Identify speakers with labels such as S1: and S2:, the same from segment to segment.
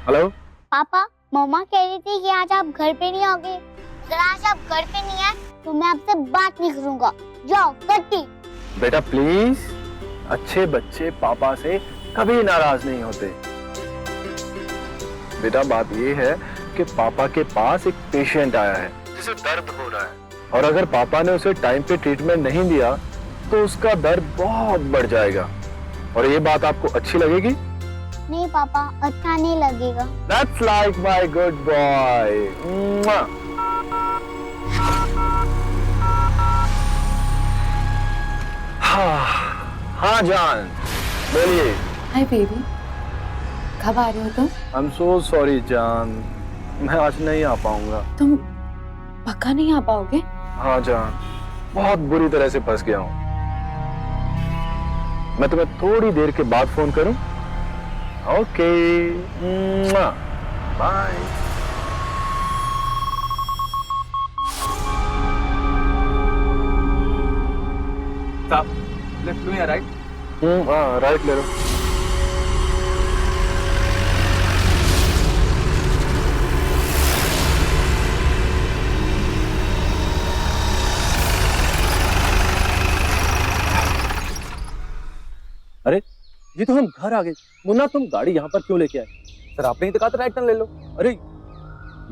S1: Hello.
S2: पापा, मम्मा कह रही थी कि आज आप घर पे नहीं आओगे। अगर आज आप घर पे नहीं आए तो मैं आपसे बात नहीं करूंगा। जाओ गट्टी।
S1: बेटा प्लीज, अच्छे बच्चे पापा से कभी नाराज नहीं होते। बेटा बात ये है कि पापा के पास एक पेशेंट आया है जिसे दर्द हो रहा है, और अगर पापा ने उसे टाइम पे ट्रीटमेंट नहीं दिया तो उसका दर्द बहुत बढ़ जाएगा। और ये बात आपको अच्छी लगेगी?
S2: नहीं पापा, अच्छा नहीं लगेगा।
S1: That's like my good boy. Mwah. हाँ जान, बोलिए।
S3: हाय बेबी, कब आ रहे हो तुम?
S1: I'm so sorry जान, मैं आज नहीं आ पाऊंगा।
S3: तुम पक्का नहीं आ पाओगे?
S1: हाँ जान, बहुत बुरी तरह से फंस गया हूँ। मैं तुम्हें थोड़ी देर के बाद फोन करूं? Okay, bye.
S4: साहब, लेफ्ट लो या राइट?
S1: हाँ राइट ले लो।
S4: अरे ये तो हम घर आ गए। मुन्ना तुम गाड़ी यहाँ पर क्यों लेके आए? सर आपने ही तो कहा था राइट टर्न ले लो। अरे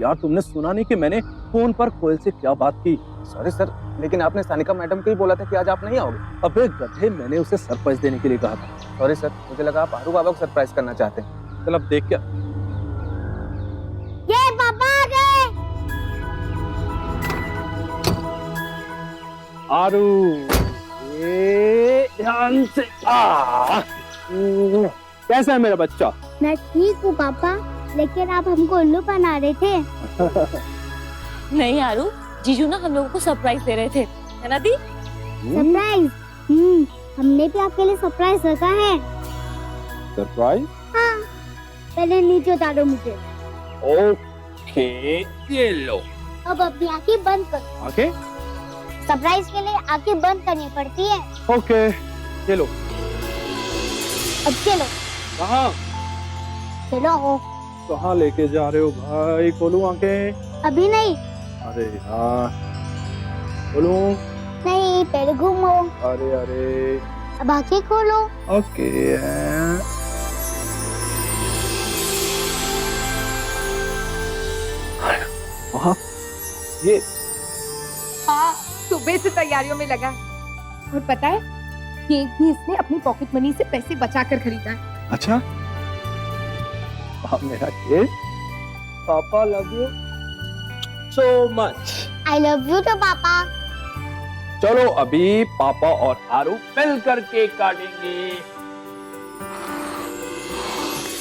S4: यार तुमने सुना नहीं कि मैंने फोन पर कोयल से क्या बात की? सॉरी सर, लेकिन आपने सानिका मैडम को ही बोला था कि आज आप नहीं आओगे। अबे गधे, मैंने उसे सरप्राइज देने के लिए कहा था। सॉरी सर, मुझे लगा आप आरू बाबा को सरप्राइज करना चाहते हैं। चल अब देख क्या।
S2: ये पापा आ गए।
S4: आरू, ये ध्यान से कैसा है मेरा बच्चा?
S2: मैं ठीक हूँ पापा, लेकिन आप हमको उल्लू बना रहे थे।
S3: नहीं आरू, जीजू ना हम लोगों को सरप्राइज दे रहे थे, है ना दी?
S2: सरप्राइज? हमने भी आपके लिए सरप्राइज रखा है।
S4: सरप्राइज?
S2: हाँ, पहले नीचे उतारो मुझे।
S4: ओके, ये लो।
S2: अब अपनी आंखें बंद करो।
S4: ओके
S2: सरप्राइज के लिए आंखें बंद करनी पड़ती है।
S4: ओके, ये लो।
S2: अब चलो।
S4: कहाँ?
S2: चलो।
S4: कहाँ लेके जा रहे हो भाई? खोलूं आंखें?
S2: अभी नहीं।
S4: अरे यार, खोलूं?
S2: नहीं, पहले घूमो।
S4: अरे अरे,
S2: अब आंखें खोलो।
S4: ओके। हाँ, ये
S5: हाँ, सुबह से तैयारियों में लगा है। और पता है, केक भी इसने अपनी पॉकेट मनी से पैसे बचा कर खरीदा है।
S4: अच्छा, मेरा केक। पापा love you so much.
S2: I love you तो पापा।
S4: चलो अभी पापा और आरू मिलकर केक काटेंगे।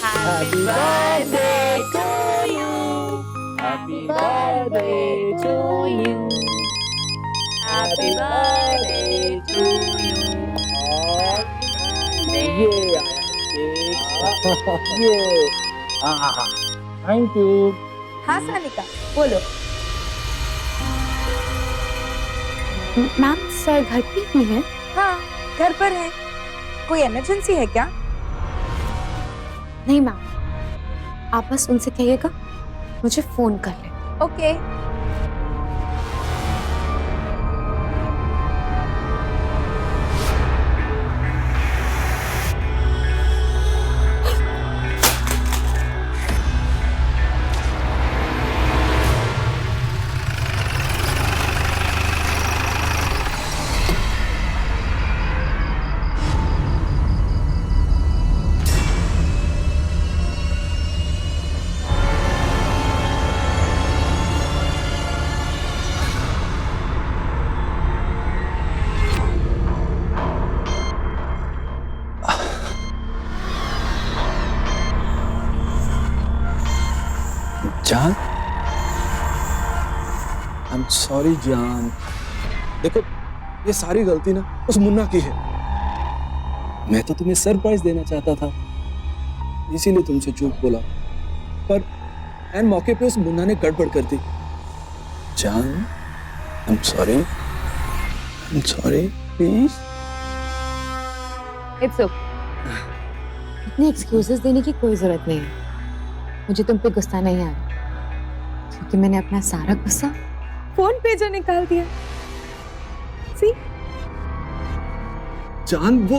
S3: Happy birthday to you. Happy birthday to you. Happy birthday to you.
S4: ये आया केक। ये थैंक यू।
S5: हाँ सानिका, बोलो।
S3: मैम, सर घर पे ही है?
S5: हाँ, घर पर है। कोई इमरजेंसी है क्या?
S3: नहीं मैम, आप बस उनसे कहिएगा मुझे फोन कर ले।
S5: ओके।
S4: जान, आई एम सॉरी जान। देखो, ये सारी गलती ना उस मुन्ना की है। मैं तो तुम्हें सरप्राइज देना चाहता था, इसीलिए तुमसे झूठ बोला, पर एन मौके पे उस मुन्ना ने गड़बड़ कर दी। जान, I am sorry, please.
S5: It's okay.
S3: इतने एक्सक्यूजेस देने की कोई जरूरत नहीं है। मुझे तुम पे गुस्सा नहीं आ रहा क्योंकि मैंने अपना सारा गुस्सा फोन पे जो निकाल दिया। सी
S4: जान, वो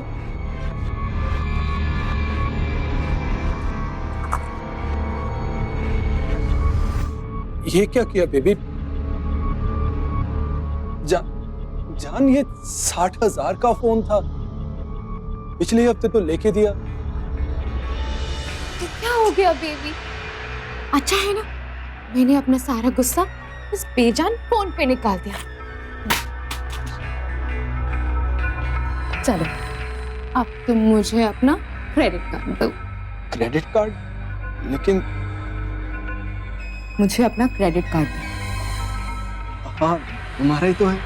S4: ये क्या किया बेबी? जान, ये 60,000 का फोन था, पिछले हफ्ते तो लेके दिया।
S3: तो क्या हो गया बेबी? अच्छा है ना, मैंने अपना सारा गुस्सा उस बेजान फोन पे निकाल दिया। चलो अब तुम मुझे अपना क्रेडिट कार्ड दो।
S4: Credit card? लेकिन
S3: मुझे अपना क्रेडिट कार्ड दो।
S4: हाँ, तुम्हारा ही तो है,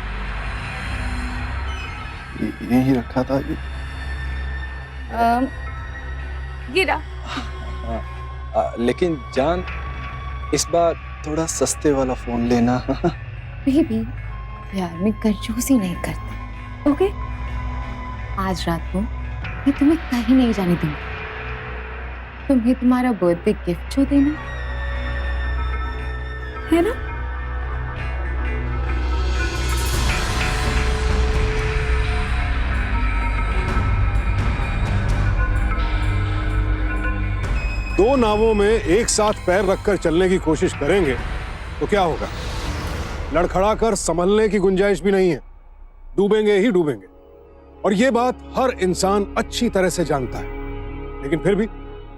S4: यही रखा था।
S3: गिरा।
S4: लेकिन जान, इस बार थोड़ा सस्ते वाला फोन लेना।
S3: बेबी प्यार में कंजूसी नहीं करते, ओके? आज रात को मैं तुम्हें कहीं नहीं जाने दूंगी। तुम्हें तुम्हारा बर्थडे गिफ्ट जो देना है ना,
S6: दो नावों में एक साथ पैर रखकर चलने की कोशिश करेंगे तो क्या होगा? लड़खड़ाकर संभलने की गुंजाइश भी नहीं है, डूबेंगे ही डूबेंगे। और ये बात हर इंसान अच्छी तरह से जानता है, लेकिन फिर भी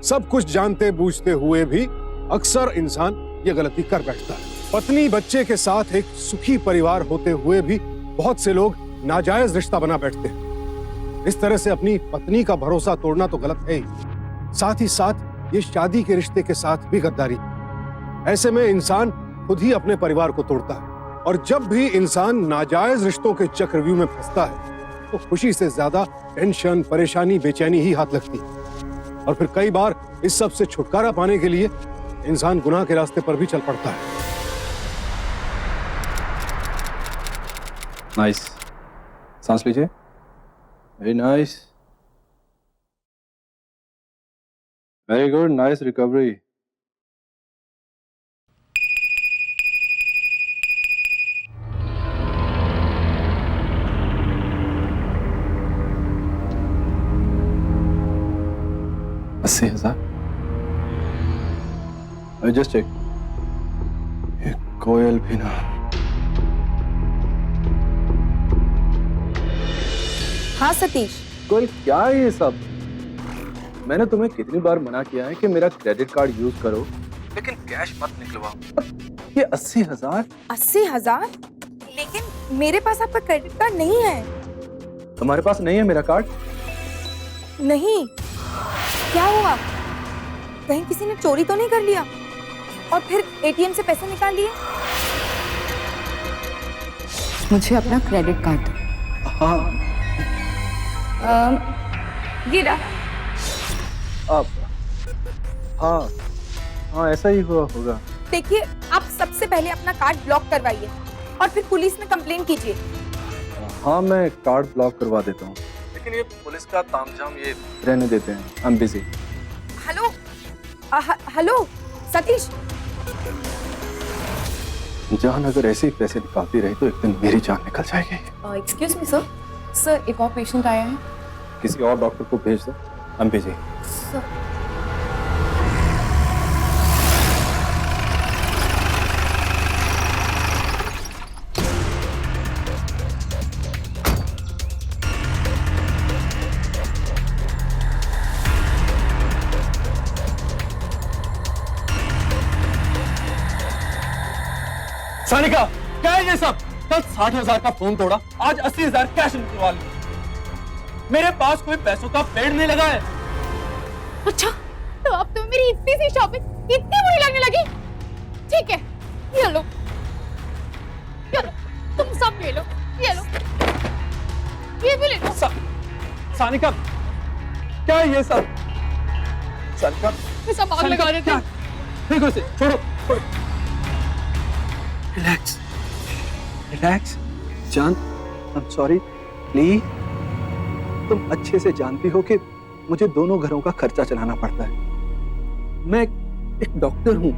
S6: सब कुछ जानते बूझते हुए भी अक्सर इंसान ये गलती कर बैठता है। पत्नी बच्चे के साथ एक सुखी परिवार होते हुए भी बहुत से लोग नाजायज रिश्ता बना बैठते हैं। इस तरह से अपनी पत्नी का भरोसा तोड़ना तो गलत है ही, साथ ही साथ ये शादी के रिश्ते के साथ भी गद्दारी। ऐसे में इंसान खुद ही अपने परिवार को तोड़ता है। और जब भी इंसान नाजायज रिश्तों के चक्रव्यूह में फंसता है तो खुशी से ज्यादा टेंशन, परेशानी, बेचैनी ही हाथ लगती है। और फिर कई बार इस सब से छुटकारा पाने के लिए इंसान गुनाह के रास्ते पर भी चल पड़ता है।
S4: नाइस, सांस लीजिए। Very nice, very good, nice recovery. $80,000। Just check, Koyal भी ना।
S3: हाँ सतीश,
S4: कोयल, क्या है ये सब? मैंने तुम्हें कितनी बार मना किया है कि मेरा क्रेडिट कार्ड यूज करो, लेकिन कैश मत निकलवाओ। ये 80,000।
S5: 80,000? लेकिन मेरे पास आपका क्रेडिट कार्ड नहीं है।
S4: तुम्हारे पास नहीं है मेरा कार्ड?
S5: नहीं। क्या हुआ? कहीं किसी ने चोरी तो नहीं कर लिया और फिर एटीएम से पैसे निकाल लिए?
S3: मुझे अपना क्रेडिट कार्ड दो।
S4: हाँ,
S3: गिरा।
S4: अब हाँ हाँ, ऐसा ही हुआ होगा।
S5: देखिए, आप सबसे पहले अपना कार्ड ब्लॉक करवाइए और फिर पुलिस में कंप्लेंट कीजिए।
S4: हाँ, मैं कार्ड ब्लॉक करवा देता हूँ, लेकिन ये पुलिस का तामझाम ये रहने देते हैं। I am busy.
S5: Hello, hello Satish.
S4: जान, अगर ऐसे ही पैसे निकालती रही तो एक दिन मेरी जान निकल जाएगी।
S3: एक्सक्यूज मी सर, सर एक और पेशेंट आया है।
S4: किसी और डॉक्टर को भेज दो, आई एम बिजी।
S7: सानिका, क्या है ये सब? कल 60,000 का फोन तोड़ा, आज 80,000 कैश निकलवा लिया। मेरे पास कोई पैसों का पेड़ नहीं लगा है।
S3: अच्छा, तो अब तो मेरी इतनी सी शॉपिंग इतनी बुरी लगने लगी? ठीक है, ये लो, तुम सब ले लो, ये लो, ये भी ले लो।
S7: सानिका, क्या है ये सब? सानिका,
S3: मैं सब आग लगा देती हूँ।
S7: ठीक है, इसे छोड़ो।
S4: Relax, relax. जान, आई एम सॉरी, प्लीज। तुम अच्छे से जानती हो कि मुझे दोनों घरों का खर्चा चलाना पड़ता है। मैं एक डॉक्टर हूँ,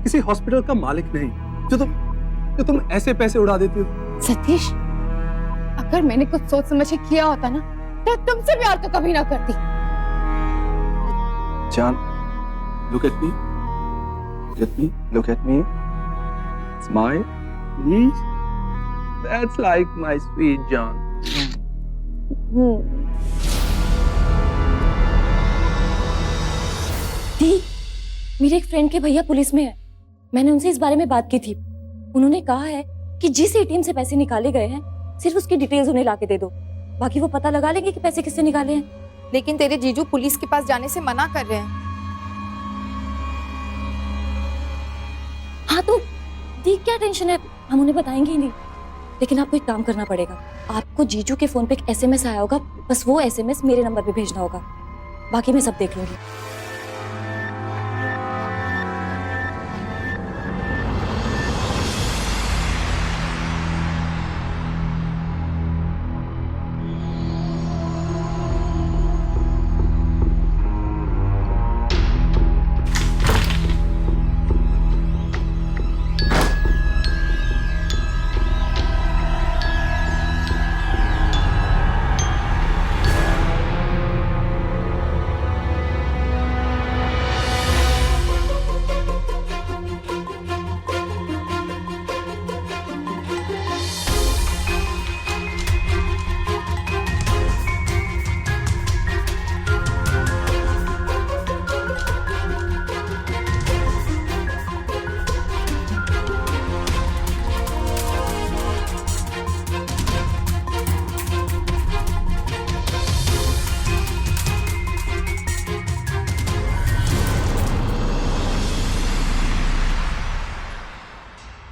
S4: किसी हॉस्पिटल का मालिक नहीं जो तुम ऐसे पैसे उड़ा देती हो।
S3: सतीश, अगर मैंने कुछ सोच समझ के किया होता ना तो तुमसे प्यार तो कभी ना करती।
S4: जान, look at me, look at me, look at me, smile, please. That's like my sweet John.
S8: दी, मेरे एक फ्रेंड के भैया पुलिस में है। मैंने उनसे इस बारे में बात की थी। उन्होंने कहा है कि जिस एटीएम से पैसे निकाले गए हैं सिर्फ उसकी डिटेल्स उन्हें लाके दे दो, बाकी वो पता लगा लेंगे कि पैसे किससे निकाले हैं।
S5: लेकिन तेरे जीजू पुलिस के पास जाने से मना कर रहे हैं।
S8: हाँ तो दी, क्या टेंशन है, हम उन्हें बताएंगे ही नहीं। लेकिन आपको एक काम करना पड़ेगा, आपको जीजू के फोन पे एक एसएमएस आया होगा, बस वो एसएमएस मेरे नंबर पे भेजना होगा, बाकी मैं सब देख लूंगी।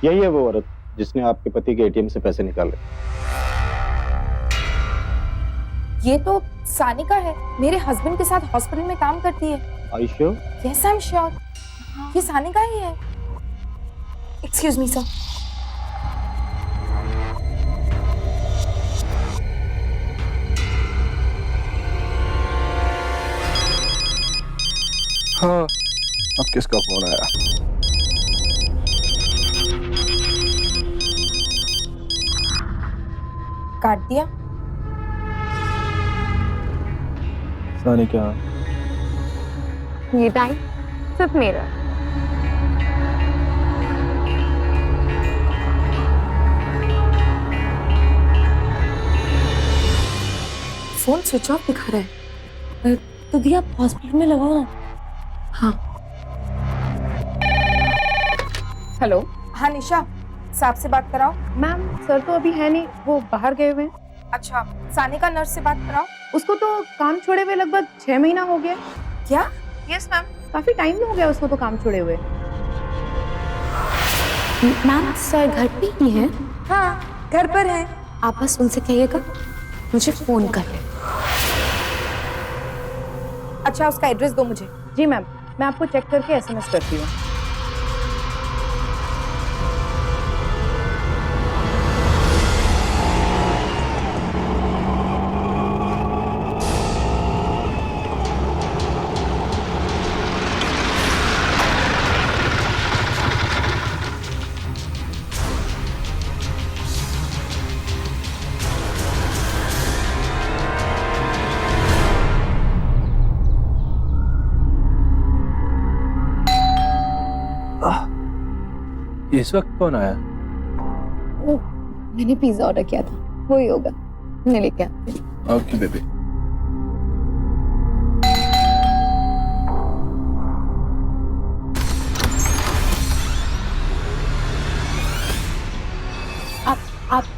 S9: यही है वो औरत जिसने आपके पति के एटीएम से पैसे निकाले।
S5: ये तो सानिका है, मेरे हस्बैंड के साथ हॉस्पिटल में काम करती है।
S9: Are you sure?
S5: Yes I am sure, ये सानिका ही है। Excuse me sir.
S1: हाँ, अब किसका फोन आया?
S5: काट दिया।
S1: सानिका,
S3: ये टाइम सिर्फ मेरा।
S5: फोन स्विच ऑफ दिखा रहा है।
S8: तो दी, आप हॉस्पिटल में लगाओ ना।
S5: हाँ।
S3: हेलो
S5: हाँ निशा, साहब से बात कराओ।
S3: मैम, सर तो अभी है नहीं, वो बाहर गए हुए हैं।
S5: अच्छा, सानिका नर्स से बात कराओ।
S3: उसको तो काम छोड़े हुए लगभग 6 महीना हो गया।
S5: क्या?
S3: यस मैम, काफी टाइम हो गया उसको तो काम छोड़े हुए। मैम, सर घर पे ही है?
S5: हाँ, घर पर है।
S3: आप बस उनसे कहिएगा मुझे फोन कर ले।
S5: अच्छा, उसका एड्रेस दो मुझे।
S3: जी मैम, मैं आपको चेक करके एसएमएस करती हूँ।
S1: इस वक्त कौन आया?
S3: मैंने पिज्जा ऑर्डर किया था, वही होगा, मैं लेके आती हूँ।
S1: Okay baby.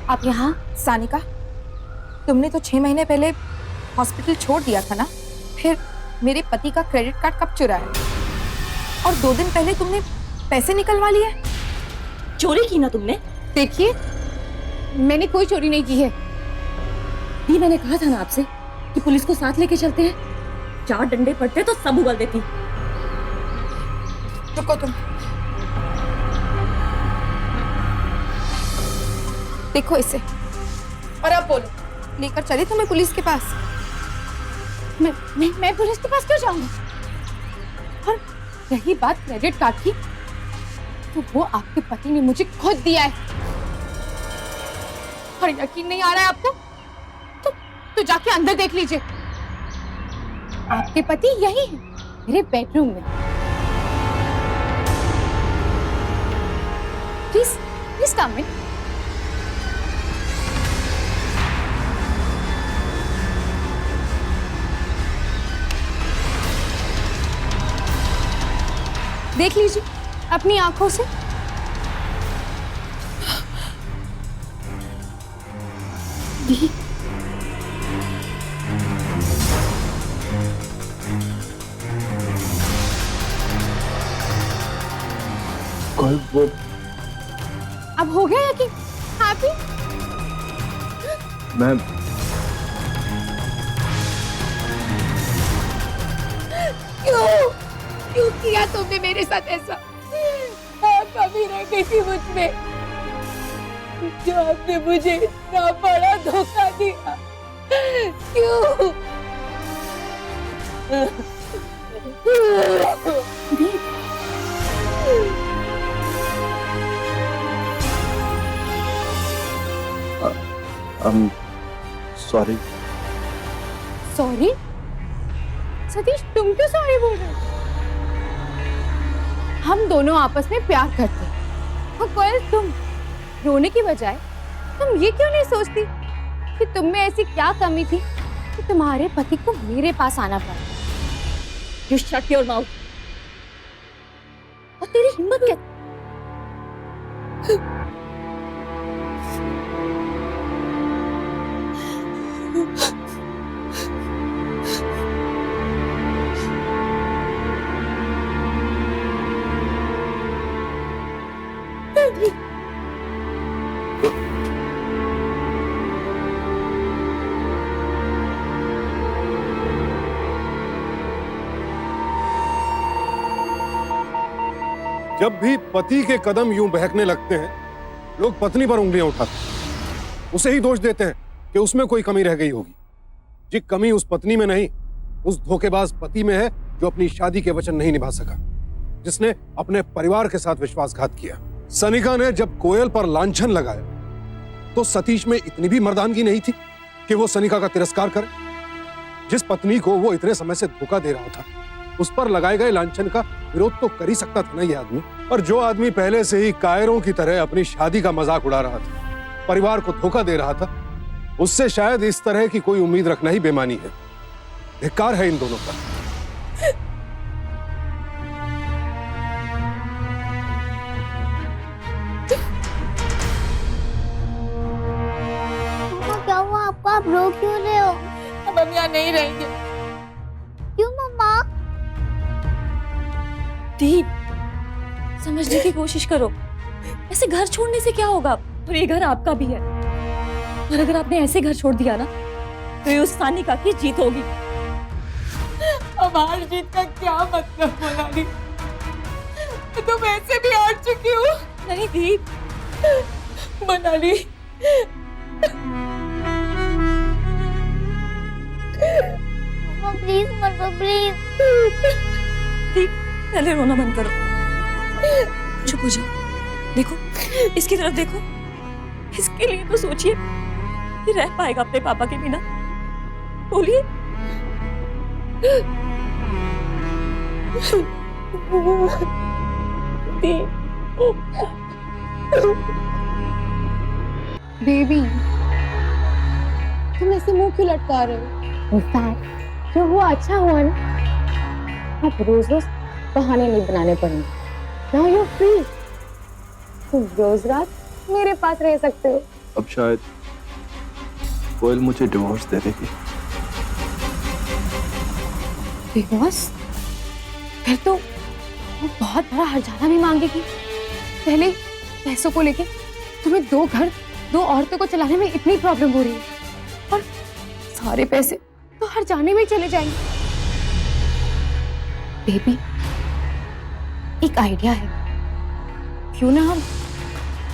S3: आप यहाँ?
S5: सानिका, तुमने तो 6 महीने पहले हॉस्पिटल छोड़ दिया था ना, फिर मेरे पति का क्रेडिट कार्ड कब चुराया? और 2 दिन पहले तुमने पैसे निकलवा लिए।
S8: चोरी की ना तुमने?
S3: देखिए, मैंने कोई चोरी नहीं की है।
S8: दी, मैंने कहा था ना आपसे कि पुलिस को साथ लेके चलते हैं, 4 डंडे पड़ते तो सब उगल देती।
S5: रुको तुम, देखो इसे, और अब बोलो, लेकर चले तुम्हें पुलिस के पास?
S3: मैं पुलिस के पास क्यों जाऊंगा?
S5: रही बात क्रेडिट कार्ड की, तो वो आपके पति ने मुझे खुद दिया है। और यकीन नहीं आ रहा है आपको? तो जाके अंदर देख लीजिए। आपके पति यही है, मेरे बेडरूम में। प्लीज कम इन। देख लीजिए अपनी आंखों से।
S1: कोयल वो
S5: अब हो गया यकीन? हैप्पी?
S1: मैं
S5: क्यों किया तुमने मेरे साथ ऐसा? कमी रह गई थी मुझ में, जो आपने मुझे इतना बड़ा धोखा दिया। क्यों?
S1: सॉरी।
S5: सॉरी? सतीश, तुम क्यों सॉरी बोल रहे हो? हम दोनों आपस में प्यार करते हैं। और कोयल, तुम रोने की बजाय तुम ये क्यों नहीं सोचती कि तुम में ऐसी क्या कमी थी कि तुम्हारे पति को मेरे पास आना पड़ा?
S8: You shut your mouth. और तेरी हिम्मत क्या?
S6: जब भी पति के कदम यूं बहकने लगते हैं, लोग पत्नी पर उंगलियां उठाते हैं, उसे ही दोष देते हैं कि उसमें कोई कमी रह गई होगी। जी, कमी उस पत्नी में नहीं, उस धोखेबाज पति में है जो अपनी शादी के वचन नहीं निभा सका, जिसने अपने परिवार के साथ विश्वासघात किया। सनिका ने जब कोयल पर लांछन लगाया तो सतीश में इतनी भी मर्दानगी नहीं थी कि वो सनिका का तिरस्कार करे। जिस पत्नी को वो इतने समय से धोखा दे रहा था, उस पर लगाए गए लांछन का विरोध तो कर ही सकता था ना ये आदमी। और जो आदमी पहले से ही कायरों की तरह अपनी शादी का मजाक उड़ा रहा था, परिवार को धोखा दे रहा था, उससे शायद इस तरह की कोई उम्मीद रखना ही बेमानी है। धिक्कार है इन दोनों का।
S2: क्या हुआ आपको? आप रो क्यों रहे हो?
S5: अब हम यहाँ नहीं रहेंगे।
S2: क्यों मम्मा?
S8: दीप, समझने की कोशिश करो। ऐसे घर छोड़ने से क्या होगा? और ये घर आपका भी है। और अगर आपने ऐसे घर छोड़ दिया ना, तो ये उस सानिका की जीत होगी।
S5: अब हार जीत का क्या मतलब मोनाली? तुम ऐसे भी हार चुकी हो।
S8: नहीं दीप,
S5: मोनाली,
S2: मम्मा प्लीज मत रो, प्लीज।
S8: दीप, पहले रोना बंद करो। चुप हो जाओ। देखो, इसकी तरफ देखो। इसके लिए तो सोचिए कि रह पाएगा अपने पापा के बिना। बोलिए।
S5: बेबी, तुम ऐसे मुंह क्यों लटका रहे हो?
S3: इनफैक्ट जो हुआ अच्छा हुआ ना, अब रोज रोज बहाने नहीं बनाने पड़ेंगे। नाउ यू फ्री, तुम रोज रात मेरे पास रह सकते हो।
S1: अब शायद कोयल मुझे डिवोर्स दे देगी।
S5: डिवोर्स? फिर तो वो बहुत बड़ा हर्जाना भी मांगेगी। पहले पैसों को लेके तुम्हें 2 घर 2 औरतों को चलाने में इतनी प्रॉब्लम हो रही है, और सारे पैसे तो हर्जाने में चले जाएंगे। बेबी, एक आइडिया है। क्यों ना हम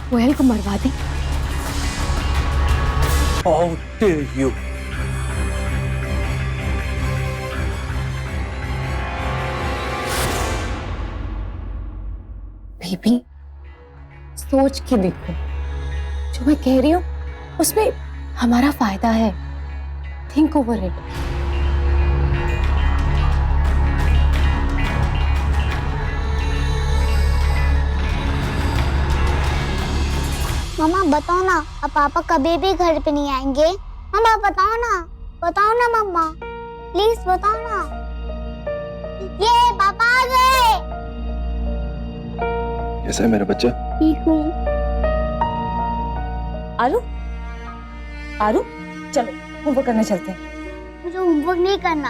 S5: कोयल को मरवा दें?
S7: How dare you?
S5: बेबी, सोच के देखो, जो मैं कह रही हूँ उसमें हमारा फायदा है। Think over it.
S2: मम्मा बताओ ना, अब पापा कभी भी घर पे नहीं आएंगे? मम्मा बताओ ना मम्मा, प्लीज बताओ ना। ये पापा आ गए।
S1: कैसा है मेरा बच्चा?
S2: ठीक हूँ।
S8: आरू, आरू, चलो होमवर्क करने चलते हैं।
S2: मुझे होमवर्क नहीं करना।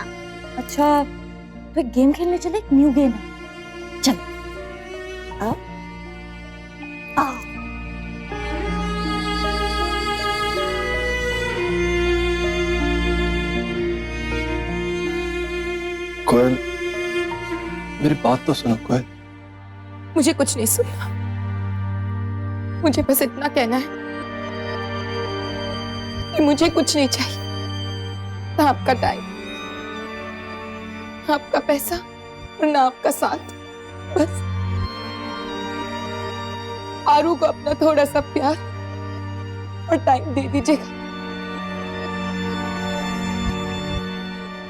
S8: अच्छा, तो एक गेम खेलने चले, एक न्यू गेम है। चल। आओ। आओ।
S7: कोयल, मेरी बात तो सुनो कोयल।
S5: मुझे कुछ नहीं सुनना, मुझे बस इतना कहना है कि मुझे कुछ नहीं चाहिए। ना आपका टाइम, आपका पैसा और ना आपका साथ। बस आरू को अपना थोड़ा सा प्यार और टाइम दे दीजिएगा।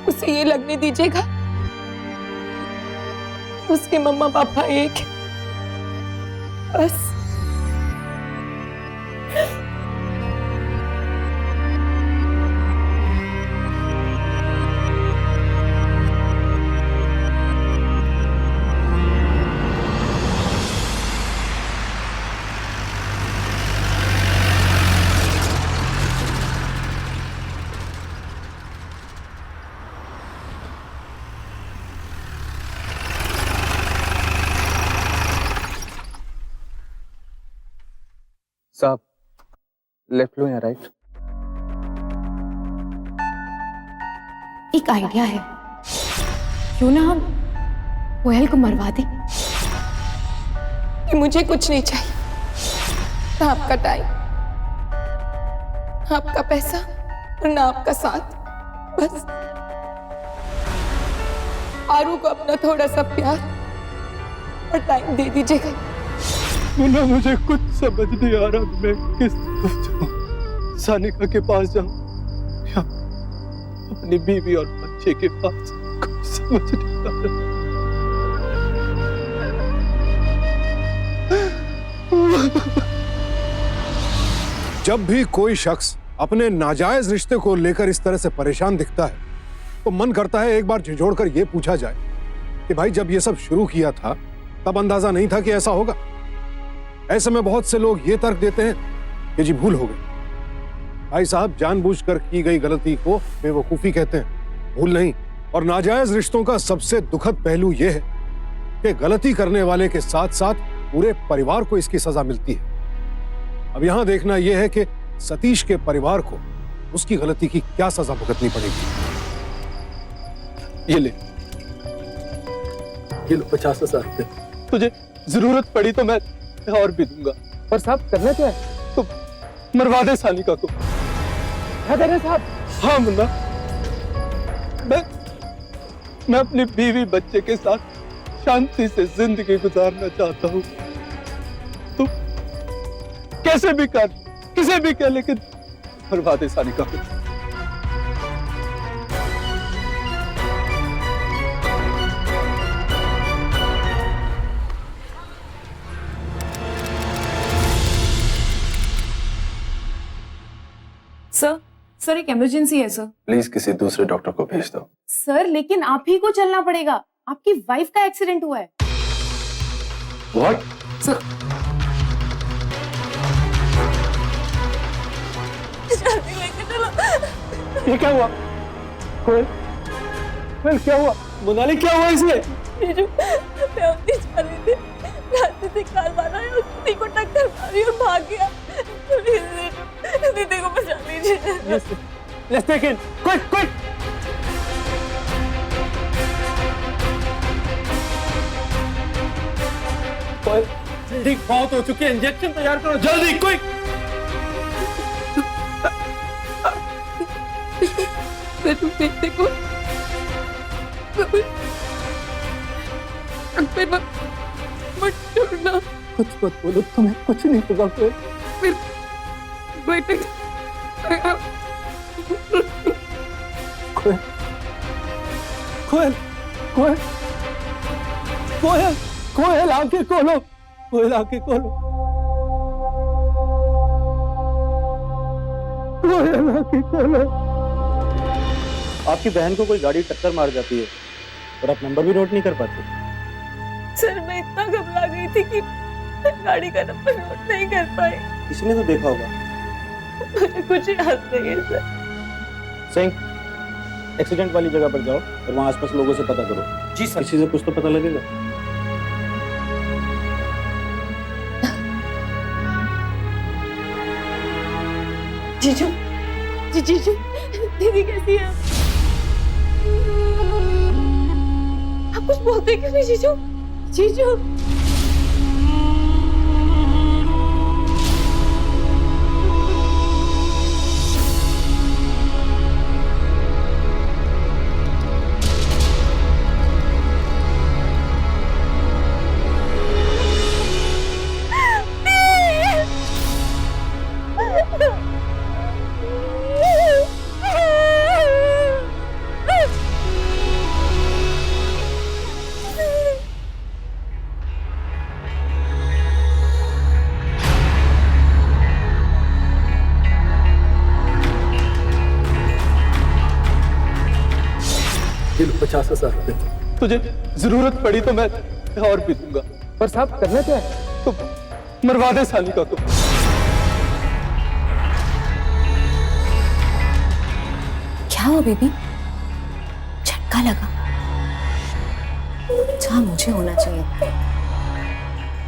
S5: उसे ये लगने दीजिएगा उसके मम्मा पापा एक हैं। बस।
S4: साहब, लेफ्ट लो या राइट?
S5: एक आइडिया है, क्यों ना हम कोयल को मरवा दें? कि मुझे कुछ नहीं चाहिए, ना आपका टाइम, आपका पैसा और ना आपका साथ। बस आरू को अपना थोड़ा सा प्यार और टाइम दे दीजिएगा।
S7: मुन्ना, मुझे कुछ समझ नहीं आ रहा, मैं किस तरफ जाऊं? सानिका के पास जाऊं या अपनी बीवी और बच्चे के पास? कुछ समझ नहीं आ रहा।
S6: जब भी कोई शख्स अपने नाजायज रिश्ते को लेकर इस तरह से परेशान दिखता है तो मन करता है एक बार झिझोड़कर यह पूछा जाए कि भाई, जब यह सब शुरू किया था तब अंदाजा नहीं था कि ऐसा होगा? ऐसे में बहुत से लोग ये तर्क देते हैं कि जी भूल हो गई। भाई साहब, जानबूझकर की गई गलती को बेवकूफी कहते हैं, भूल नहीं। और नाजायज रिश्तों का सबसे दुखद पहलू यह है कि गलती करने वाले के साथ साथ पूरे परिवार को इसकी सजा मिलती है। अब यहां देखना यह है कि सतीश के परिवार को उसकी गलती की क्या सजा भुगतनी पड़ेगी।
S7: ये ले 50,000 रुपए। तुझे जरूरत पड़ी तो मैं और भी दूंगा।
S4: पर साहब, करना क्या है?
S7: तो मरवा दे सानिका को।
S4: क्या कह रहे हैं साहब?
S7: हाँ मुन्ना, मैं अपनी बीवी बच्चे के साथ शांति से जिंदगी गुजारना चाहता हूँ। तू कैसे भी कर, किसे भी कह, लेकिन मरवा दे सानिका को।
S5: सर एक इमरजेंसी है सर।
S1: प्लीज किसी दूसरे डॉक्टर को भेज दो।
S5: सर लेकिन आप ही को चलना पड़ेगा, आपकी वाइफ का एक्सीडेंट हुआ है।
S1: What?
S5: सर
S7: ये क्या हुआ? कोयल, क्या हुआ? मोनाली, क्या हुआ इसे?
S8: रास्ते से कार वाला है, उसी को टक्कर मारी और भाग गया। दीदी को बचा लीजिए।
S7: Let's take it. Quick, quick. Bleeding बहुत हो चुकी है, इंजेक्शन तैयार करो जल्दी, क्विक।
S5: देखो मत छोड़ना।
S7: कुछ मत बोलो, तुम्हें कुछ नहीं होगा कोयल।
S5: बेटे
S7: कोयल कोयल कोयल कोयल कोयल आंखें खोलो, कोयल आंखें खोलो, कोयल आंखें खोलो।
S9: आपकी बहन को कोई गाड़ी टक्कर मार जाती है और आप नंबर भी नोट नहीं कर पाते।
S8: सर मैं इतना घबरा गई थी कि गाड़ी का नंबर नोट नहीं कर पाई।
S9: किसी ने तो देखा होगा।
S8: मुझे कुछ याद नहीं है सर।
S9: सिंह, एक्सीडेंट वाली जगह पर जाओ और वहाँ आसपास लोगों से पता करो।
S4: जी सर।
S9: किसी से कुछ तो पता लगेगा।
S8: जीजू, जीजू, दीदी कैसी है? आप कुछ बोलते क्यों नहीं जीजू? जीजू।
S7: ये लो 50,000 रुपए, तुझे जरूरत पड़ी तो मैं और भी दूंगा। पर साहब करना क्या है? तो मरवा दे सानिका को।
S3: क्या हुआ बेबी? झटका लगा? जहाँ मुझे होना चाहिए।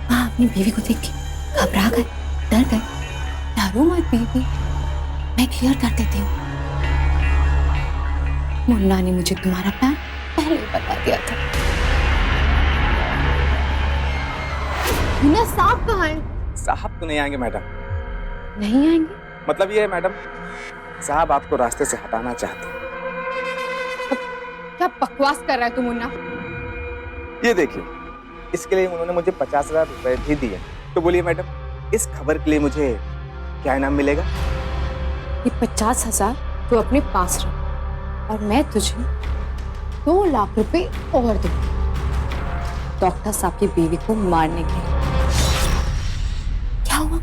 S3: वहाँ अपनी बीवी को देख के घबरा गए, डर गए। डरो मत बेबी, मैं क्लियर कर देती हूँ। मुन्ना ने मुझे तुम्हारा प्लान पहले ही बता दिया था।
S5: मुन्ना साहब कहाँ है?
S10: साहब तो नहीं आएंगे मैडम।
S3: नहीं आएंगे?
S10: मतलब ये है मैडम, साहब आपको रास्ते से हटाना चाहते हैं।
S5: क्या बकवास कर रहा है तू मुन्ना?
S10: ये देखिए, इसके लिए उन्होंने मुझे 50,000 रुपए भी दिए। तो बोलिए मैडम, इस खबर के लिए मुझे क्या इनाम मिलेगा?
S3: ये 50,000 तू अपने पास रख और मैं तुझे 2 लाख रुपए और दूंगी डॉक्टर साहब की बीवी को मारने के लिए। क्या हुआ?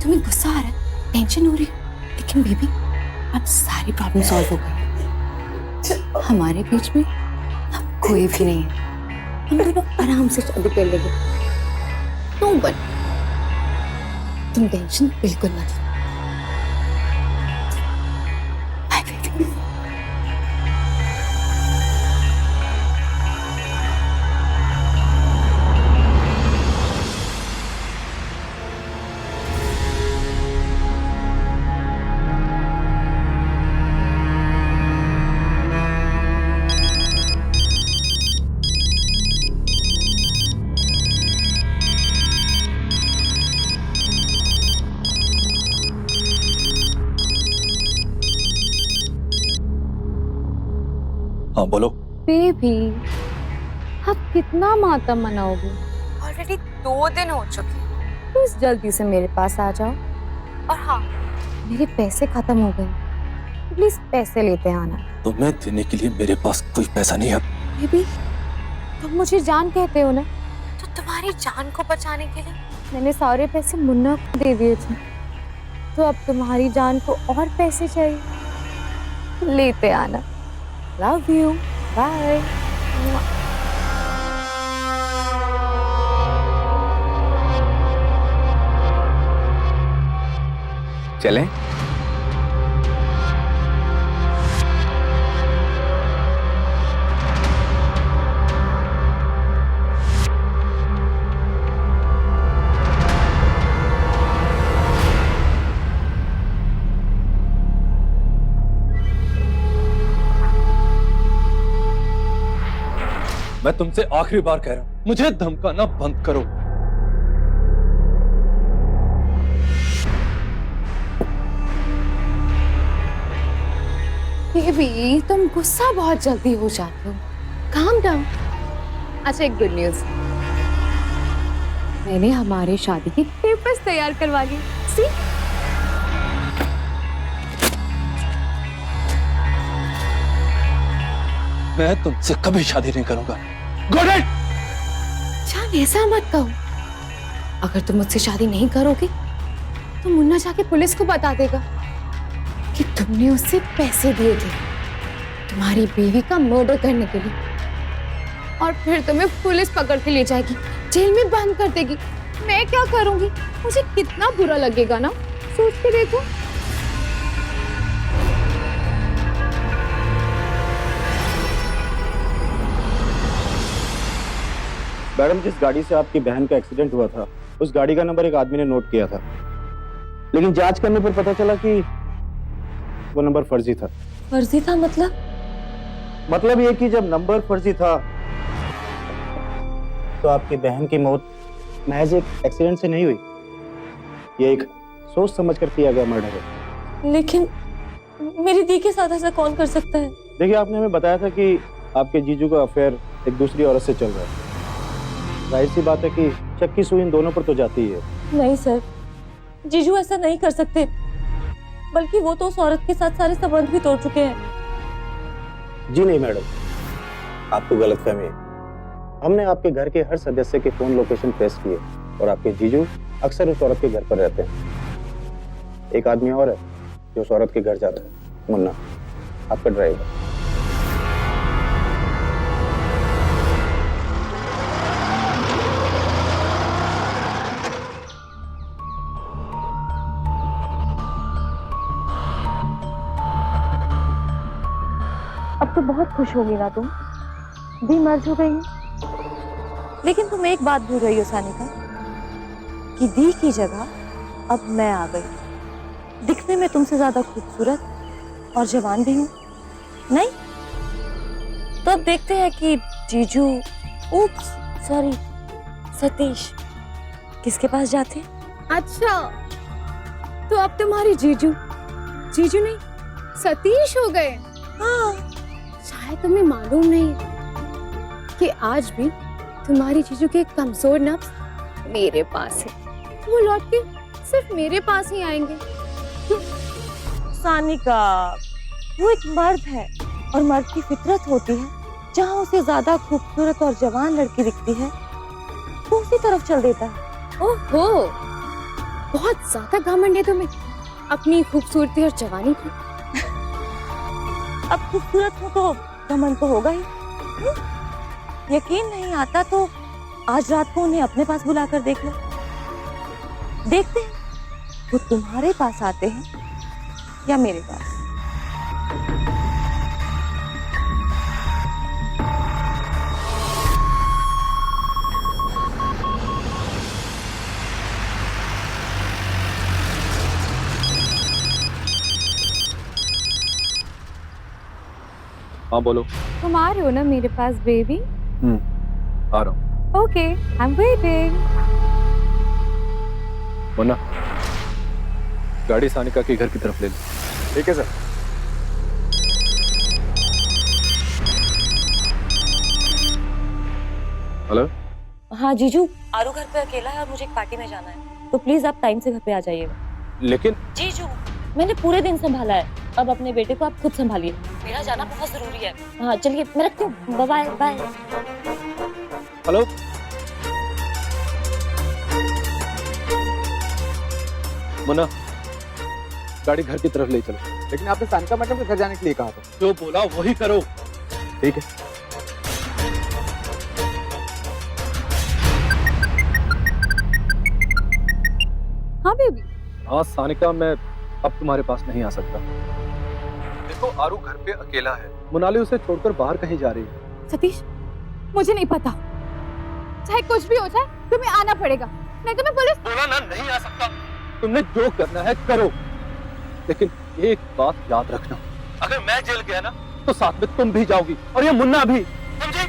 S3: तुम्हें गुस्सा आ रहा है, टेंशन हो रही है, लेकिन बेबी अब सारी प्रॉब्लम सॉल्व हो गई। हमारे बीच में अब कोई भी नहीं है। हम दोनों आराम से शादी कर लेंगे। नो वन, तुम टेंशन बिल्कुल मत लो। Bye baby.
S4: हाँ बोलो।
S3: बेबी अब कितना मातम मनाओगे? ऑलरेडी 2 दिन हो चुके। प्लीज जल्दी से मेरे पास आ जाओ। और हाँ, मेरे पैसे खत्म हो गए, प्लीज पैसे लेते आना।
S7: तुम्हें देने के लिए मेरे पास कोई पैसा नहीं है।
S3: बेबी तुम मुझे जान कहते हो ना, तो तुम्हारी जान को बचाने के लिए मैंने सारे पैसे मुन्ना को दे दिए थे। तो अब तुम्हारी जान को और पैसे चाहिए, लेते आना। Love you, bye.
S10: चलें?
S7: मैं तुमसे आखिरी बार कह रहा हूं, मुझे धमकाना बंद करो।
S3: बेबी तुम गुस्सा बहुत जल्दी हो जाते हो। Calm down. अच्छा एक गुड न्यूज,
S5: मैंने हमारे शादी के पेपर्स तैयार करवा लिए। सी
S7: मैं तुमसे कभी शादी नहीं करूंगा। Got it?
S5: जान ऐसा मत कहो। अगर तुम मुझसे शादी नहीं करोगे तो मुन्ना जाके पुलिस को बता देगा कि तुमने उससे पैसे दिए थे तुम्हारी बीवी का मर्डर करने के लिए, और फिर तुम्हें पुलिस पकड़ के ले जाएगी, जेल में बंद कर देगी। मैं क्या करूंगी? मुझे कितना बुरा लगेगा ना, सोच के देखो।
S9: मैडम, जिस गाड़ी से आपकी बहन का एक्सीडेंट हुआ था उस गाड़ी का नंबर एक आदमी ने नोट किया था, लेकिन जांच करने पर पता चला कि वो नंबर फर्जी था।
S8: फर्जी था
S9: मतलब ये कि जब नंबर फर्जी था तो आपकी बहन की मौत महज एक एक्सीडेंट से नहीं हुई, ये एक सोच समझ कर किया गया मर्डर है।
S8: लेकिन मेरी दी के साथ ऐसा कौन कर सकता है?
S9: देखिए, आपने हमें बताया था कि आपके जीजू का अफेयर एक दूसरी औरत से चल रहा है। जाहिर सी बात है कि शक की सुई इन दोनों पर तो जाती ही है।
S8: नहीं सर, जीजू ऐसा नहीं कर सकते, बल्कि वो तो उस औरत के साथ सारे संबंध भी तोड़ चुके हैं।
S9: जी नहीं मैडम, आपको गलतफहमी है। हमने आपके घर के हर सदस्य के फोन लोकेशन ट्रेस किए और आपके जीजू अक्सर उस औरत के घर पर रहते हैं। एक आदमी और है जो उस औरत के घर जाता है, मुन्ना, आपका ड्राइवर।
S8: अब तो बहुत खुश होगी ना तुम, दी मर्ज हो गई है। लेकिन तुम एक बात भूल रही हो सानिका, कि दी की जगह अब मैं आ गई। दिखने में तुमसे ज्यादा खूबसूरत और जवान भी हूँ, नहीं? तो अब देखते हैं कि जीजू, उप्स, सॉरी, सतीश किसके पास जाते हैं।
S5: अच्छा, तो अब तुम्हारे जीजू नहीं सतीश हो गए।
S8: हाँ,
S5: शायद तुम्हें मालूम नहीं है कि आज भी तुम्हारी जीजू के कमजोर नफ्स मेरे पास है। वो लौट के सिर्फ मेरे पास ही आएंगे।
S8: सानिका, वो एक मर्द है और मर्द की फितरत होती है, जहाँ उसे ज्यादा खूबसूरत और जवान लड़की दिखती है वो उसी तरफ चल देता है।
S5: ओहो, बहुत ज्यादा घमंड है तुम्हें अपनी खूबसूरती और जवानी की।
S8: अब खूबसूरत हो तो घमंड तो होगा ही। यकीन नहीं आता तो आज रात को उन्हें अपने पास बुलाकर देख लो। देखते हैं वो तुम्हारे पास आते हैं या मेरे पास।
S1: हाँ बोलो।
S5: तुम आ रहे हो ना मेरे पास बेबी?
S1: आ रहा हूँ।
S5: Okay, I am waiting.
S1: Munna, गाड़ी सानिका के घर की तरफ ले लो। ठीक है सर। हेलो।
S8: हाँ जीजू, आरू घर पे अकेला है और मुझे एक पार्टी में जाना है, तो प्लीज आप टाइम से घर पे आ जाइएगा।
S1: लेकिन
S8: जीजू, मैंने पूरे दिन संभाला है, अब अपने बेटे को आप खुद संभालिए। मेरा जाना बहुत जरूरी है। हाँ चलिए, मैं रखती हूँ। Bye bye.
S1: हेलो। मुन्ना, गाड़ी घर की तरफ ले चलो।
S10: लेकिन आपने सानिका मैडम के घर जाने के लिए कहा था।
S7: जो बोला वही करो।
S1: ठीक है।
S5: हाँ बेबी।
S1: हाँ सानिका, मैं अब तुम्हारे पास नहीं आ सकता। देखो, आरू घर पे अकेला है। मोनाली उसे छोड़कर बाहर कहीं जा रही है।
S5: सतीश, मुझे नहीं पता, चाहे कुछ भी हो जाए तुम्हें आना पड़ेगा, नहीं तो मैं पुलिस।
S1: बोला ना, नहीं आ सकता। तुमने जो करना है करो, लेकिन एक बात याद रखना, अगर मैं जेल गया ना तो साथ में तुम भी जाओगी और ये मुन्ना भी, समझे?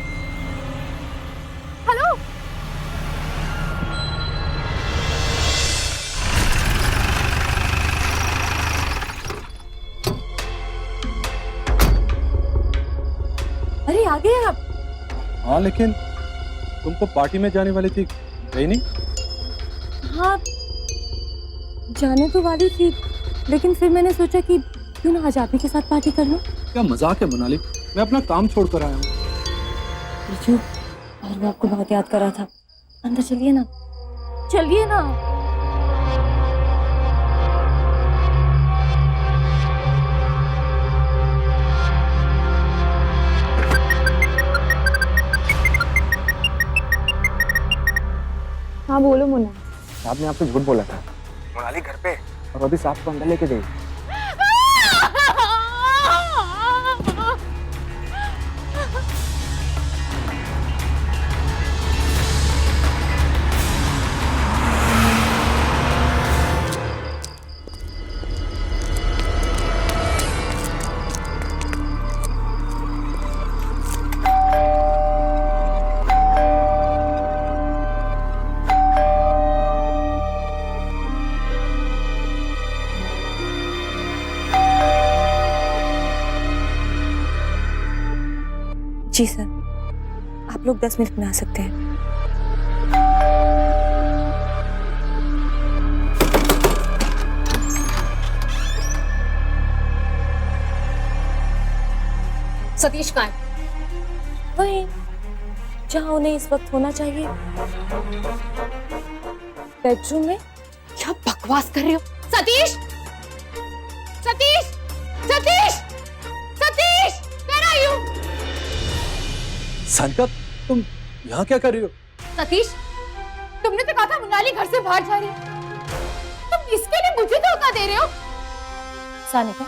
S5: हेलो।
S8: अरे आ गए आप।
S7: हाँ, लेकिन तुम तो पार्टी में जाने वाली थी, गई नहीं?
S8: हाँ, जाने तो वाली थी, लेकिन फिर मैंने सोचा कि क्यों ना आज आप ही के साथ पार्टी कर लूं।
S7: क्या मजाक है मोनाली, मैं अपना काम छोड़कर आया हूँ।
S8: जीजू, और वो आपको बहुत याद कर रहा था। अंदर चलिए ना, चलिए ना।
S5: हाँ बोलो मुन्ना।
S10: साहब ने आपको झूठ बोला था। मोनाली घर पे, और अभी साहब को अंदर लेके गई।
S8: जी सर, आप लोग 10 मिनट में आ सकते हैं।
S5: सतीश कहाँ है?
S8: वहीं जहां उन्हें इस वक्त होना चाहिए, बेडरूम में।
S5: क्या बकवास कर रहे हो? Satish! Satish! Satish! Satish! Where are you?
S4: Sanika, तुम यहाँ क्या कर रही हो?
S5: सतीश, तुमने तो कहा था मोनाली घर से बाहर जा रही है। तुम इसके लिए मुझे धोखा दे रहे हो?
S8: सानिका,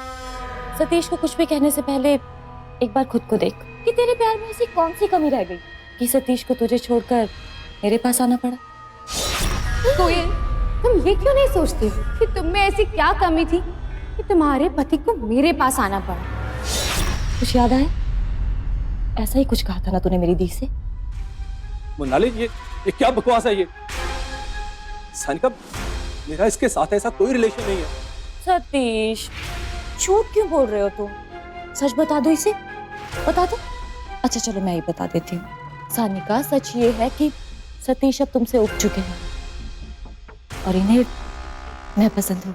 S8: सतीश को कुछ भी कहने से पहले एक बार खुद को देख कि तेरे प्यार में ऐसी कौन सी कमी रह गई कि सतीश को तुझे छोड़कर मेरे पास आना पड़ा।
S5: कोयल, तुम ये क्यों नहीं सोचती कि तुम में ऐसी क्या कमी थी कि तुम्हारे पति को मेरे पास आना पड़ा?
S8: कुछ याद आया? ऐसा ही कुछ कहा था ना तूने मेरी दी से।
S4: मोनाली, ये क्या बकवास है ये? सानिका, मेरा इसके साथ ऐसा कोई रिलेशन नहीं है।
S8: सतीश, झूठ क्यों बोल रहे हो तुम? सच बता दो इसे, बता दो। अच्छा चलो मैं ही बता देती हूँ। सानिका, सच ये है कि सतीश अब तुमसे उब चुके हैं और इन्हें मैं पसंद हूँ,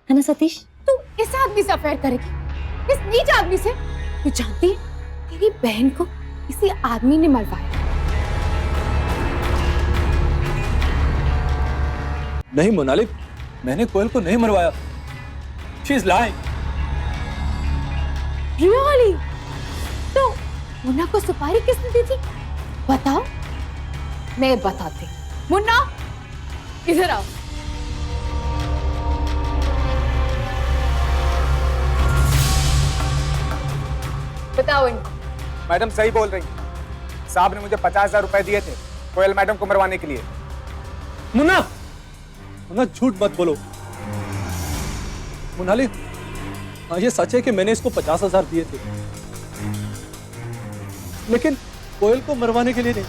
S8: है ना सतीश?
S5: तू इस आदमी से अफेयर करेगी, इस नीच आदमी से? तू जानती है तेरी बहन को किसी आदमी ने मरवाया।
S4: नहीं मोनाली, मैंने कोयल को नहीं मरवाया। She is lying.
S5: Really? तो मुन्ना को सुपारी किसने दी थी? बताओ, मैं बताती। मुन्ना, इधर आओ। बताओ इनको।
S10: मैडम सही बोल रही। साहब ने मुझे 50,000 रुपए दिए थे कोयल मैडम को मरवाने के लिए।
S4: मुन्ना, मुन्ना झूठ मत बोलो। मोनाली, हाँ ये सच है कि मैंने इसको 50,000 दिए थे, लेकिन कोयल को मरवाने के लिए नहीं,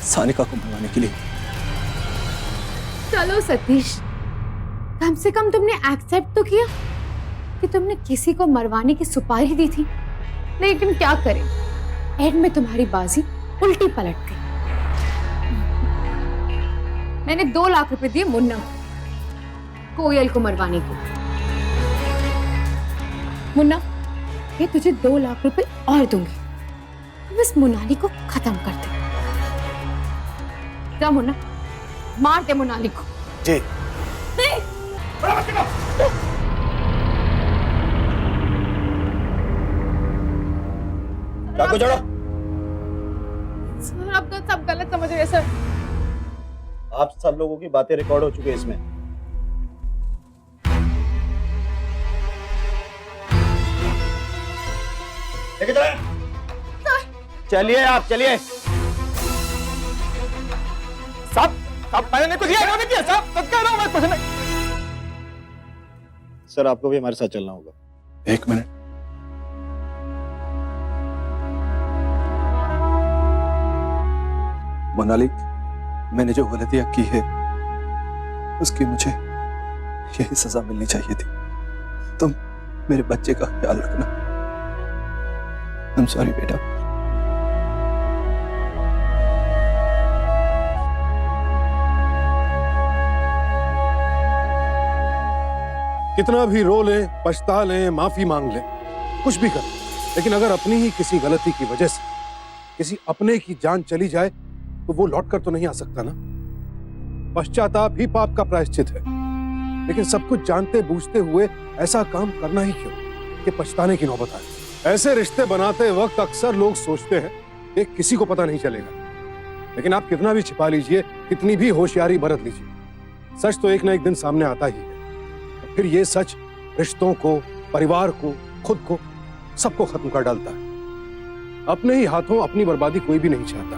S4: सानिका को मरवाने के लिए।
S5: चलो सतीश, कम से कम तुमने एक्सेप्ट तो किया कि तुमने किसी को मरवाने की सुपारी दी थी। लेकिन क्या करें, एंड में तुम्हारी बाजी उल्टी पलट गई। मैंने 2 लाख रुपए दिए मुन्ना को कोयल को मरवाने को। मुन्ना, ये तुझे 2 लाख रुपए और दूंगी, तुम इस मोनाली को खत्म कर दे। जा मुन्ना, मार दे मोनाली को।
S10: जी।
S5: नहीं।
S9: चाकू छोड़ो।
S5: सर, आप तो सब गलत समझ रहे हैं सर।
S9: आप सब लोगों की बातें रिकॉर्ड हो चुकी है इसमें। लेके चलें। चलिए आप चलिए।
S10: साहब मैंने नहीं कुछ किया साहब, सच कह रहा हूं मैं, कुछ नहीं।
S9: सर आपको भी हमारे साथ चलना होगा।
S6: 1 मिनट।
S4: मोनाली, मैंने जो गलतियां की है उसकी मुझे यही सजा मिलनी चाहिए थी। तुम मेरे बच्चे का ख्याल रखना। I'm sorry बेटा।
S6: कितना भी रो लें, पछता लें, माफी मांग लें, कुछ भी करें, लेकिन अगर अपनी ही किसी गलती की वजह से किसी अपने की जान चली जाए तो वो लौट कर तो नहीं आ सकता ना। पश्चाताप ही पाप का प्रायश्चित है, लेकिन सब कुछ जानते बूझते हुए ऐसा काम करना ही क्यों कि पछताने की नौबत आए। ऐसे रिश्ते बनाते वक्त अक्सर लोग सोचते हैं कि किसी को पता नहीं चलेगा, लेकिन आप कितना भी छिपा लीजिए, कितनी भी होशियारी बरत लीजिए, सच तो एक ना एक दिन सामने आता ही है। फिर ये सच रिश्तों को, परिवार को, खुद को, सबको खत्म कर डालता है। अपने ही हाथों अपनी बर्बादी कोई भी नहीं चाहता,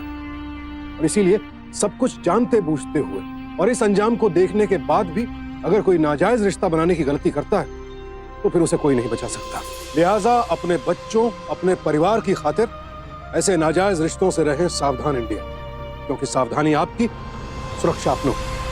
S6: और इसीलिए सब कुछ जानते बूझते हुए और इस अंजाम को देखने के बाद भी अगर कोई नाजायज रिश्ता बनाने की गलती करता है तो फिर उसे कोई नहीं बचा सकता। लिहाजा अपने बच्चों, अपने परिवार की खातिर ऐसे नाजायज रिश्तों से रहें सावधान इंडिया, क्योंकि सावधानी आपकी, सुरक्षा अपनों की।